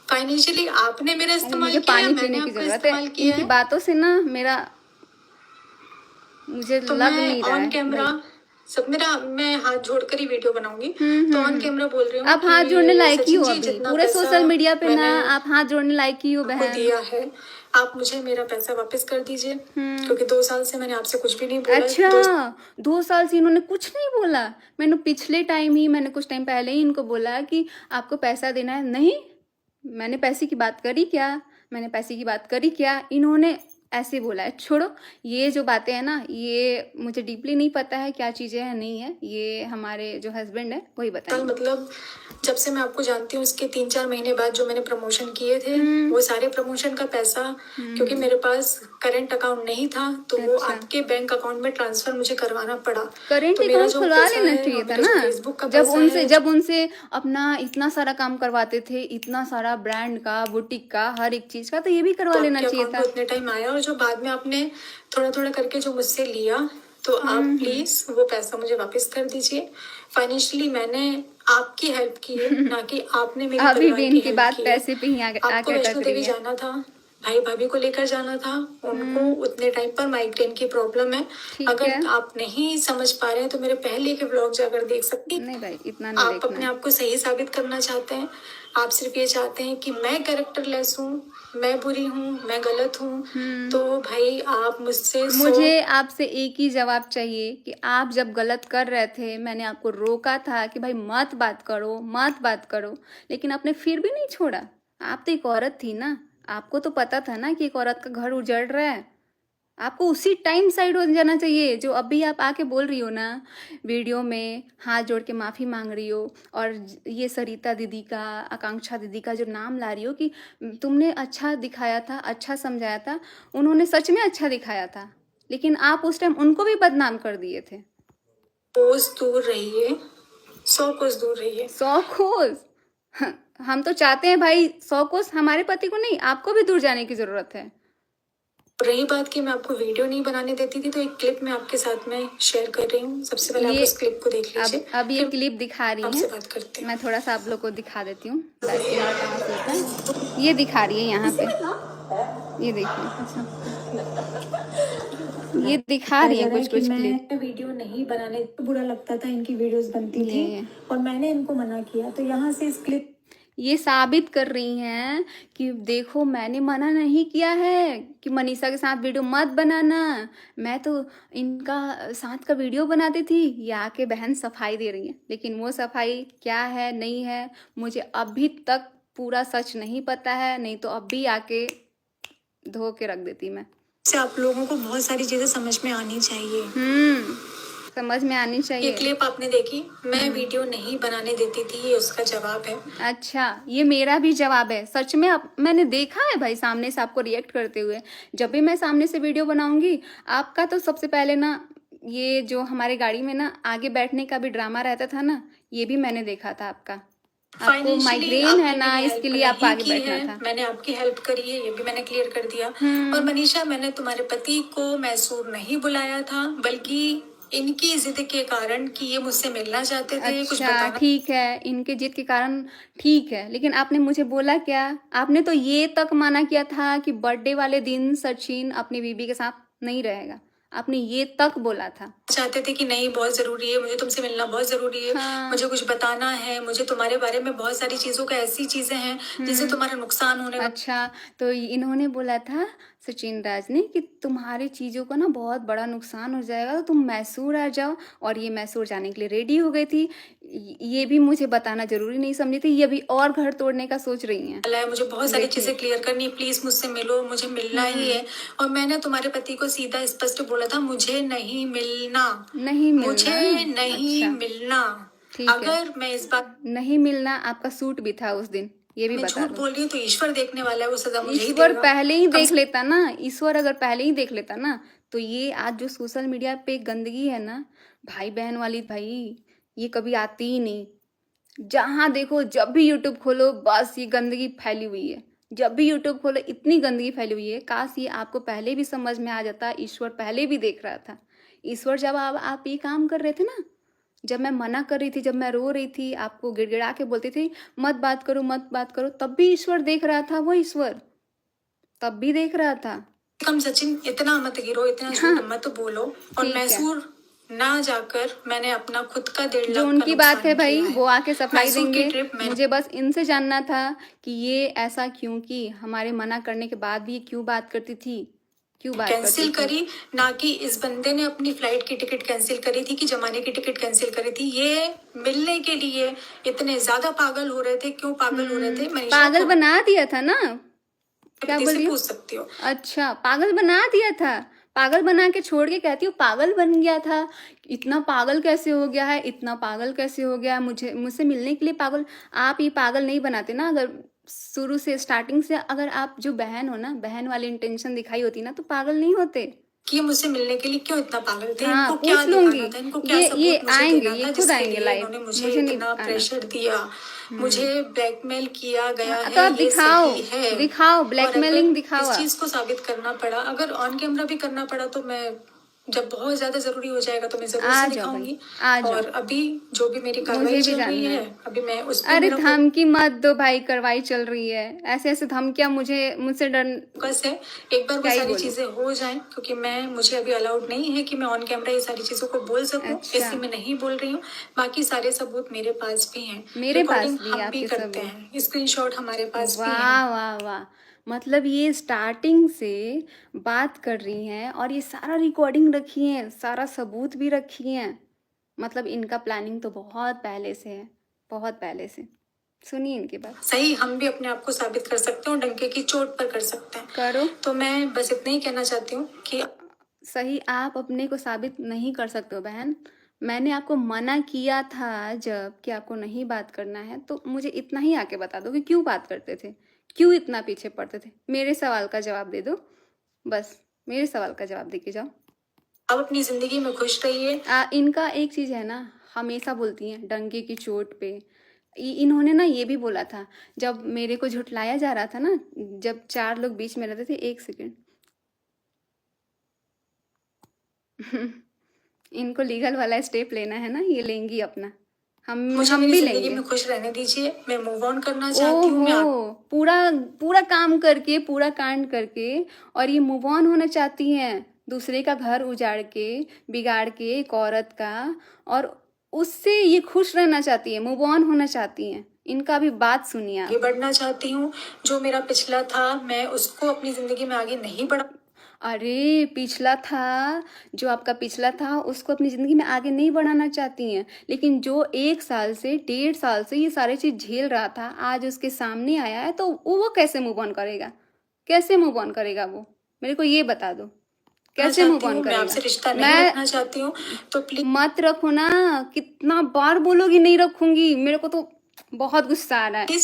S2: फाइनेंशियली आपने मेरा इस्तेमाल
S1: मुझे
S2: किया,
S1: पानी
S2: मैंने
S1: पीने की
S2: आपका
S1: जरूरत है।
S2: इस्तेमाल किया
S1: इनकी
S2: है।
S1: बातों से ना मुझे
S2: तो
S1: लग
S2: मैं
S1: नहीं रहा
S2: ऑन
S1: है
S2: कैमरा मैं हाथ जोड़कर ही वीडियो बनाऊंगी। तो ऑन कैमरा बोल रही हूँ
S1: आप हाथ जोड़ने
S2: कि
S1: लायक ही
S2: सचिन
S1: हो,
S2: जी
S1: अभी
S2: जितना
S1: पूरे
S2: पैसा
S1: सोशल मीडिया पे ना
S2: मैंने
S1: आप हाथ जोड़ने लायक ही हो
S2: आपको
S1: बहन।
S2: दिया है, आप मुझे मेरा पैसा वापस कर दीजिए, क्योंकि 2 साल से मैंने आपसे कुछ भी नहीं बोला।
S1: अच्छा, 2 साल से इन्होंने कुछ नहीं बोला? मैंने कुछ टाइम पहले ही इनको बोला कि आपको पैसा देना है। नहीं, मैंने पैसे की बात करी क्या? इन्होंने ऐसे बोला है। छोड़ो, ये जो बातें हैं ना, ये मुझे डीपली नहीं पता है क्या चीज़ें हैं नहीं है, ये हमारे जो हस्बैंड है वही
S2: कल
S1: बताएंगे।
S2: मतलब जब से मैं आपको जानती हूँ उसके 3-4 महीने बाद जो मैंने प्रमोशन किए थे वो सारे प्रमोशन का पैसा क्योंकि मेरे पास करंट अकाउंट नहीं था तो वो
S1: अच्छा।
S2: आपके बैंक अकाउंट में ट्रांसफर मुझे करवाना पड़ा।
S1: करेंट
S2: तो मेरा
S1: अकाउंट
S2: जो
S1: खुलवा
S2: पैसा
S1: लेना
S2: है
S1: चाहिए
S2: और
S1: था
S2: मेरा
S1: ना।
S2: जो फेसबुक का पैसा है
S1: जब उनसे अपना इतना सारा काम करवाते थे, इतना सारा ब्रांड का, बुटीक का, हर एक चीज का, तो ये भी करवा
S2: तो
S1: लेना
S2: आपके
S1: चाहिए
S2: अकाउंट
S1: था।
S2: में उतने टाइम आया और जो बाद में आपने थोड़ा थोड़ा करके जो मुझसे लिया तो आप प्लीज वो पैसा मुझे वापस कर दीजिए। फाइनेंशियली मैंने आपकी हेल्प की है ना कि आपने मेरे
S1: अभी
S2: परिवार
S1: भी
S2: की
S1: इनकी
S2: हेल्प
S1: बात
S2: की है।
S1: पैसे पे ही
S2: आपको
S1: आके
S2: वैष्णो
S1: अटक
S2: देवी
S1: रही है।
S2: जाना था, भाई भाभी को लेकर जाना था, उनको उतने टाइम पर माइग्रेन की प्रॉब्लम है।
S1: ठीक
S2: अगर
S1: है।
S2: आप नहीं समझ पा रहे हैं तो मेरे पहले के ब्लॉग जाकर देख सकते हैं।
S1: नहीं भाई, इतना नहीं
S2: आप
S1: देखना
S2: अपने
S1: है।
S2: आप को सही साबित करना चाहते हैं, आप सिर्फ ये चाहते हैं कि मैं कैरेक्टरलेस हूँ, मैं बुरी हूँ, मैं गलत हूँ, तो भाई आप मुझसे
S1: मुझे आपसे एक ही जवाब चाहिए कि आप जब गलत कर रहे थे, मैंने आपको रोका था कि भाई मत बात करो, मत बात करो, लेकिन आपने फिर भी नहीं छोड़ा। आप तो एक औरत थी ना, आपको तो पता था ना कि एक औरत का घर उजड़ रहा है। आपको उसी टाइम साइड हो जाना चाहिए। जो अभी आप आके बोल रही हो ना वीडियो में, हाथ जोड़ के माफ़ी मांग रही हो, और ये सरिता दीदी का, आकांक्षा दीदी का जो नाम ला रही हो कि तुमने अच्छा दिखाया था, अच्छा समझाया था, उन्होंने सच में अच्छा दिखाया था, लेकिन आप उस टाइम उनको भी बदनाम कर दिए थे।
S2: कोस दूर रहिए, 100 कोस दूर रहिए।
S1: 100 कोस? हम तो चाहते हैं भाई 100 कोस हमारे पति को नहीं, आपको भी दूर जाने की जरूरत है।
S2: रही बात कि मैं आपको वीडियो नहीं बनाने देती थी तो एक क्लिप मैं आपके साथ में शेयर कर रही हूँ। सबसे पहले आप
S1: ये
S2: उस क्लिप को देख लीजिए,
S1: अब ये
S2: फिर
S1: क्लिप दिखा रही
S2: आपसे
S1: हैं।
S2: बात करते हैं।
S1: मैं थोड़ा सा आप लोग को दिखा देती हूँ, बैकग्राउंड कहाँ से होता है। ये दिखा रही है यहाँ पे, ये देखिए, ये दिखा रही है कुछ कुछ क्लिप।
S2: मैं वीडियो नहीं बनाने बुरा लगता था, इनकी वीडियोस बनती थी
S1: ये
S2: और मैंने इनको मना किया, तो यहाँ से इस क्लिप
S1: ये साबित कर रही हैं कि देखो मैंने मना नहीं किया है कि मनीषा के साथ वीडियो मत बनाना, मैं तो इनका साथ का वीडियो बनाती थी। ये आके बहन सफाई दे रही है, लेकिन वो सफाई क्या है नहीं है मुझे अभी तक पूरा सच नहीं पता है, नहीं तो अब भी आके धो के रख देती मैं।
S2: से आप लोगों को बहुत सारी चीजें समझ में आनी चाहिए।
S1: समझ में आनी
S2: ये
S1: चाहिए।
S2: क्लिप आपने देखी, मैं वीडियो नहीं बनाने देती थी, ये उसका जवाब है।
S1: अच्छा, ये मेरा भी जवाब है। सच में मैंने देखा है भाई सामने से आपको रिएक्ट करते हुए। जब भी मैं सामने से वीडियो बनाऊंगी आपका, तो सबसे पहले ना ये जो हमारे गाड़ी में ना आगे बैठने का भी ड्रामा रहता था ना, ये भी मैंने देखा था आपका। आपको
S2: फाइनेंशियली
S1: माइग्रेन है
S2: आपने
S1: ना,
S2: मेरी
S1: इसके
S2: हेल्प
S1: लिए आपको
S2: नहीं
S1: आगे
S2: की
S1: बैठना
S2: है,
S1: था।
S2: मैंने आपकी हेल्प करी है, ये भी मैंने क्लियर कर दिया। और मनीषा, मैंने तुम्हारे पति को मैसूर नहीं बुलाया था, बल्कि इनकी जिद के कारण कि ये मुझसे मिलना चाहते थे, कुछ
S1: अच्छा
S2: बताना।
S1: ठीक है, इनके जिद के कारण ठीक है, लेकिन आपने मुझे बोला क्या? आपने तो ये तक माना किया था कि बर्थडे वाले दिन सचिन अपनी बीबी के साथ नहीं रहेगा, आपने ये तक बोला था।
S2: चाहते थे कि नहीं बहुत जरूरी है, मुझे तुमसे मिलना बहुत जरूरी है,
S1: हाँ।
S2: मुझे कुछ बताना है, मुझे तुम्हारे बारे में बहुत सारी चीजों का ऐसी चीजें हैं जिससे तुम्हारा नुकसान होने वाला।
S1: अच्छा, तो इन्होंने बोला था सचिन राज ने कि तुम्हारी चीज़ों का ना बहुत बड़ा नुकसान हो जाएगा, तो तुम मैसूर आ जाओ, और ये मैसूर जाने के लिए रेडी हो गई थी। ये भी मुझे बताना जरूरी नहीं समझी थी, ये अभी और घर तोड़ने का सोच रही हैं।
S2: है, मुझे बहुत सारी चीजें क्लियर करनी है, प्लीज मुझसे मिलो, मुझे मिलना ही है। और मैंने तुम्हारे पति को सीधा स्पष्ट बोला था, मुझे नहीं मिलना,
S1: नहीं मिलना।
S2: मुझे नहीं
S1: अच्छा,
S2: मिलना।
S1: ठीक है।
S2: अगर मैं इस बात
S1: नहीं मिलना, आपका सूट भी था उस दिन, ये भी
S2: में
S1: बता
S2: झूठ
S1: दो।
S2: बोल रही हूँ तो ईश्वर देखने वाला है, वो सजा मुझे ही
S1: ईश्वर
S2: देगा।
S1: पहले ही
S2: कम
S1: देख लेता ना, ईश्वर अगर पहले ही देख लेता ना, तो ये आज जो सोशल मीडिया पे गंदगी है ना भाई बहन वाली, भाई ये कभी आती ही नहीं। जहाँ देखो, जब भी यूट्यूब खोलो, बस ये गंदगी फैली हुई है। जब भी यूट्यूब खोलो इतनी गंदगी फैली हुई है। काश ये आपको पहले भी समझ में आ जाता, ईश्वर पहले भी देख रहा था। ईश्वर जब आप ये काम कर रहे थे ना, जब मैं मना कर रही थी, जब मैं रो रही थी, आपको गिड़गिड़ा के बोलती थी मत बात करो मत बात करो, तब भी ईश्वर देख रहा था। वो ईश्वर तब भी देख रहा था।
S2: कम सचिन, इतना मत गिरो, इतना झूठ मत बोलो। और
S1: ठीक है।
S2: मैसूर ना जाकर मैंने अपना खुद का 1.5
S1: जो
S2: लाख का
S1: उनकी बात है
S2: नुकसान
S1: भाई,
S2: किया है।
S1: वो आके सफाई
S2: मैसूर की
S1: देंगे।
S2: ट्रिप मैंने
S1: मुझे बस इनसे जानना था कि ये ऐसा क्यों, कि हमारे मना करने के बाद भी ये क्यों बात करती थी, क्यों बात
S2: कैंसिल
S1: करती थी।
S2: करी, ना कि इस बंदे ने अपनी फ्लाइट की टिकट कैंसिल करी थी कि जमाने की टिकट कैंसिल करी थी। ये मिलने के लिए इतने ज्यादा पागल हो रहे थे। क्यों पागल हो रहे थे? मनीषा
S1: पागल
S2: को
S1: बना दिया था ना, क्या
S2: पति
S1: बोल
S2: से
S1: रही हो?
S2: पूछ सकती हो।
S1: अच्छा, पागल बना दिया था। पागल बना के छोड़ के कहती हूँ पागल बन गया था। इतना पागल कैसे हो गया है, इतना पागल कैसे हो गया है, मुझे मुझसे मिलने के लिए पागल। आप ये पागल नहीं बनाते ना, अगर शुरू से स्टार्टिंग से अगर आप जो बहन हो ना, बहन वाली इंटेंशन दिखाई होती ना, तो पागल नहीं होते।
S2: कि मुझसे मिलने के लिए क्यों इतना पागल थे,
S1: हाँ,
S2: इनको क्या
S1: पूछ लूंगी।
S2: दिखाना था, इनको क्या
S1: ये
S2: सपोर्ट मुझे
S1: आएंगे,
S2: देना
S1: ये
S2: था,
S1: खुद
S2: जिसके
S1: आएंगे
S2: लिए
S1: लाइव।
S2: इन्होंने मुझे
S1: मुझे नहीं
S2: इतना
S1: आना।
S2: प्रेशर दिया, मुझे ब्लैकमेल किया गया
S1: तो
S2: है,
S1: आप
S2: ये
S1: दिखाओ,
S2: सही है।
S1: दिखाओ,
S2: और अगर
S1: ब्लैकमेलिंग दिखाओ
S2: इस
S1: आप।
S2: चीज को साबित करना पड़ा, अगर ऑन कैमरा भी करना पड़ा, तो मैं जब बहुत ज्यादा जरूरी हो जाएगा तो मैं जरूर
S1: आ
S2: से
S1: जाओ भाई,
S2: दिखाऊंगी।
S1: आ जाओ,
S2: और अभी जो भी मेरी कार्रवाई
S1: मुझे भी
S2: चल रही
S1: जानना
S2: है,
S1: है।
S2: अभी मैं उस पर
S1: अरे
S2: मेरा
S1: धमकी मत दो भाई, कार्रवाई चल रही है। ऐसे ऐसे धमकियां मुझसे डर।
S2: फोकस है। एक बार वो
S1: क्या ही
S2: सारी
S1: बोलूं।
S2: चीजें हो जाएं, क्योंकि मुझे अभी अलाउड नहीं है कि मैं ऑन कैमरा ये सारी चीजों को बोल सकूं,
S1: अच्छा,
S2: इसलिए मैं नहीं बोल रही हूँ। बाकी सारे सबूत मेरे पास भी हैं,
S1: मेरे
S2: रिकॉर्डिंग
S1: पास भी है
S2: हम भी
S1: आपके
S2: करते
S1: सबूत।
S2: हैं, स्क्रीनशॉट हमारे पास भी हैं।
S1: वाह वाह वाह, मतलब ये स्टार्टिंग से बात कर रही हैं और ये सारा रिकॉर्डिंग रखी है, सारा सबूत भी रखी है। मतलब इनका प्लानिंग तो बहुत पहले से है, बहुत पहले से। सुनिए इनकी बात।
S2: सही, हम भी अपने आप को साबित कर सकते हैं और डंके की चोट पर कर सकते हैं।
S1: करो।
S2: तो मैं बस इतना ही कहना चाहती हूँ कि
S1: सही, आप अपने को साबित नहीं कर सकते हो बहन। मैंने आपको मना किया था जब कि आपको नहीं बात करना है, तो मुझे इतना ही आके बता दो कि क्यों बात करते थे, क्यों इतना पीछे पड़ते थे। मेरे सवाल का जवाब दे दो, बस मेरे सवाल का जवाब दे के जाओ।
S2: आप अपनी जिंदगी में खुश रहिए।
S1: इनका एक चीज है ना, हमेशा बोलती हैं डंके की चोट पे। इन्होंने ना ये भी बोला था, जब मेरे को झुठलाया जा रहा था ना, जब 4 लोग बीच में रहते थे। एक सेकेंड। इनको लीगल वाला स्टेप लेना है ना, ये लेंगी अपना।
S2: मुझे
S1: हम
S2: मेरी
S1: भी
S2: जिंदगी
S1: लेंगे।
S2: में खुश रहने दीजिए, मैं मूव ऑन करना चाहती हूँ।
S1: ओहो, पूरा पूरा काम करके, पूरा कांड करके, और ये मूव ऑन होना चाहती हैं, दूसरे का घर उजाड़ के, बिगाड़ के एक औरत का, और उससे ये खुश रहना चाहती है, मूव ऑन होना चाहती हैं। इनका भी बात सुनिए
S2: आगे
S1: आप।
S2: बढ़ना चाहती हूँ। जो मेरा पिछला था, मैं उसको अपनी जिंदगी में आगे नहीं बढ़ा।
S1: अरे पिछला था, जो आपका पिछला था उसको अपनी ज़िंदगी में आगे नहीं बढ़ाना चाहती हैं, लेकिन जो 1 साल से 1.5 साल से ये सारी चीज़ झेल रहा था, आज उसके सामने आया है, तो वो कैसे मूव ऑन करेगा? कैसे मूव ऑन करेगा वो? मेरे को ये बता दो, कैसे मूव
S2: चाहती
S1: ऑन
S2: हूँ, मैं
S1: करेगा?
S2: आपसे रिश्ता नहीं
S1: मैं
S2: रखना चाहती हूँ, तो प्लीज
S1: मत रखो ना, कितना बार बोलोगी नहीं रखूंगी? मेरे को तो बहुत गुस्सा आ रहा है।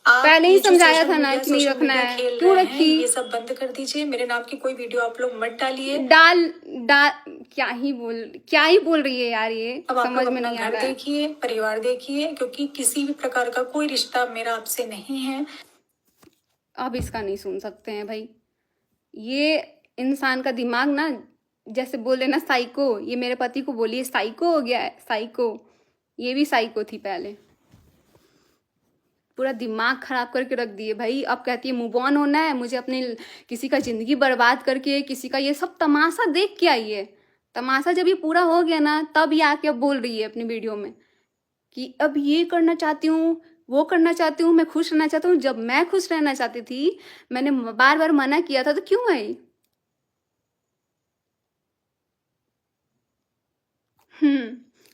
S2: आप
S1: पहले ही
S2: ये जो
S1: समझाया था ना कि नहीं
S2: सोशल
S1: रखना
S2: मीडिया
S1: है,
S2: खेल
S1: क्यों
S2: रहे हैं,
S1: रखी?
S2: ये सब बंद कर दीजिए। मेरे नाम की कोई वीडियो आप लोग मत डालिए।
S1: डाल डाल क्या ही बोल रही है यार, ये
S2: अब आप
S1: समझ
S2: लोग
S1: में
S2: अपना
S1: नहीं आ
S2: घर
S1: रहा है।
S2: देखिए, परिवार देखिए, क्योंकि किसी भी प्रकार का कोई रिश्ता मेरा आपसे नहीं है।
S1: अब इसका नहीं सुन सकते हैं भाई। ये इंसान का दिमाग ना, जैसे बोले ना साइको, ये मेरे पति को बोलिए साइको हो गया है, साइको। ये भी साइको थी पहले। पूरा दिमाग खराब करके रख दिए भाई। अब कहती है मूव ऑन होना है, मुझे अपने किसी का जिंदगी बर्बाद करके, किसी का ये सब तमाशा देख के आई है। तमाशा जब ये पूरा हो गया ना, तब ये आके अब बोल रही है अपनी वीडियो में कि अब ये करना चाहती हूँ, वो करना चाहती हूँ, मैं खुश रहना चाहती हूँ। जब मैं खुश रहना चाहती थी, मैंने बार बार मना किया था, तो क्यों आई?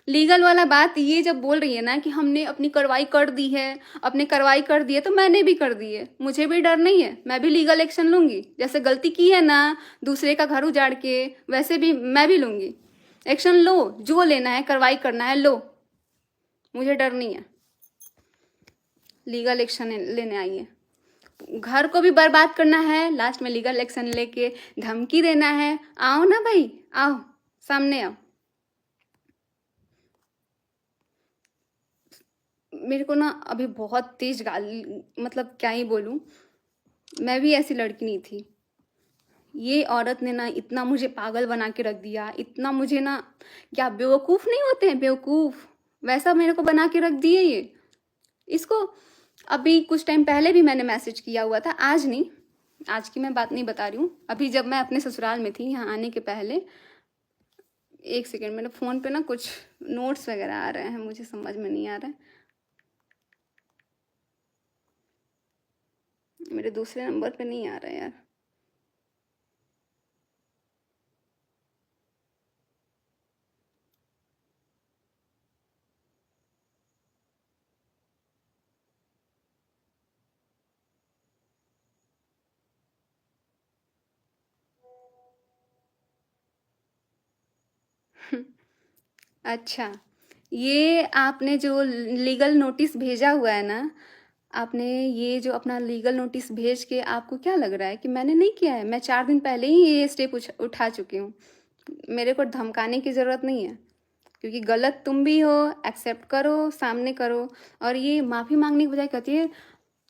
S1: लीगल वाला बात ये जब बोल रही है ना कि हमने अपनी कार्रवाई कर दी है, अपने कार्रवाई कर दी है, तो मैंने भी कर दी है। मुझे भी डर नहीं है, मैं भी लीगल एक्शन लूंगी। जैसे गलती की है ना दूसरे का घर उजाड़ के, वैसे भी मैं भी लूंगी एक्शन। लो, जो लेना है, कार्रवाई करना है, लो, मुझे डर नहीं है। लीगल एक्शन लेने आई है, घर को भी बर्बाद करना है, लास्ट में लीगल एक्शन लेके धमकी देना है। आओ ना भाई, आओ, सामने आओ। मेरे को ना अभी बहुत तेज गाली, मतलब क्या ही बोलूं, मैं भी ऐसी लड़की नहीं थी। ये औरत ने ना इतना मुझे पागल बना के रख दिया, इतना मुझे ना, क्या बेवकूफ़ नहीं होते हैं, बेवकूफ़ वैसा मेरे को बना के रख दिए ये। इसको अभी कुछ टाइम पहले भी मैंने मैसेज किया हुआ था, आज नहीं, आज की मैं बात नहीं बता रही हूँ। अभी जब मैं अपने ससुराल में थी, यहाँ आने के पहले। एक सेकेंड, मेरे फ़ोन पे ना कुछ नोट्स वगैरह आ रहे हैं, मुझे समझ में नहीं आ रहा है। मेरे दूसरे नंबर पे नहीं आ रहा है यार। अच्छा, ये आपने जो लीगल नोटिस भेजा हुआ है ना, आपने ये जो अपना लीगल नोटिस भेज के आपको क्या लग रहा है कि मैंने नहीं किया है? मैं 4 दिन पहले ही ये स्टेप उठा चुकी हूँ। मेरे को धमकाने की ज़रूरत नहीं है, क्योंकि गलत तुम भी हो, एक्सेप्ट करो, सामने करो। और ये माफ़ी मांगने की बजाय कहती है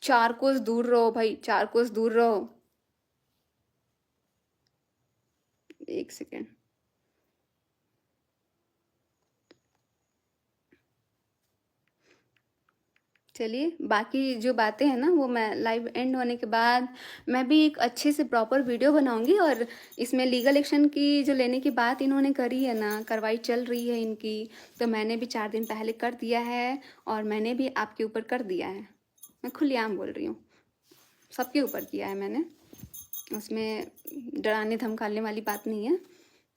S1: 4 कोस दूर रहो भाई, 4 कोस दूर रहो। एक सेकेंड। चलिए, बाकी जो बातें हैं ना वो मैं लाइव एंड होने के बाद मैं भी एक अच्छे से प्रॉपर वीडियो बनाऊंगी। और इसमें लीगल एक्शन की जो लेने की बात इन्होंने करी है ना, कार्रवाई चल रही है इनकी, तो मैंने भी 4 दिन पहले कर दिया है और मैंने भी आपके ऊपर कर दिया है। मैं खुलेआम बोल रही हूँ, सबके ऊपर किया है मैंने, उसमें डराने धमकाने वाली बात नहीं है।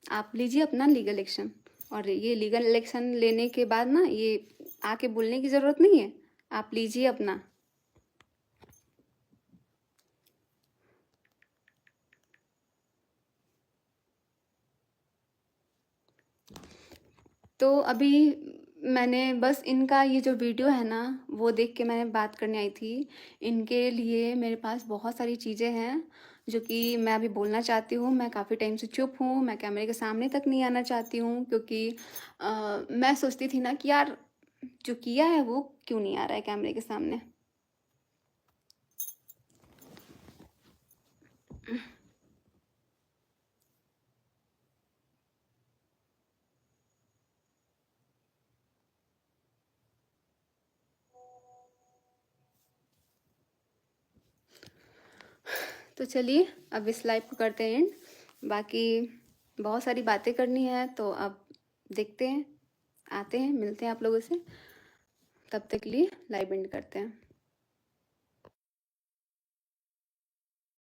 S1: आप लीजिए अपना लीगल एक्शन। और ये लीगल एक्शन लेने के बाद ना ये आके बोलने की ज़रूरत नहीं है, आप लीजिए अपना। तो अभी मैंने बस इनका ये जो वीडियो है ना वो देख के मैंने बात करने आई थी। इनके लिए मेरे पास बहुत सारी चीज़ें हैं जो कि मैं अभी बोलना चाहती हूँ। मैं काफ़ी टाइम से चुप हूँ, मैं कैमरे के सामने तक नहीं आना चाहती हूँ, क्योंकि मैं सोचती थी ना कि यार जो किया है वो क्यों नहीं आ रहा है कैमरे के सामने। तो चलिए अब इस लाइव को करते हैं एंड। बाकी बहुत सारी बातें करनी है, तो अब देखते हैं, आते हैं, मिलते हैं आप लोगों से। तब तक के लिए लाइव एंड करते हैं।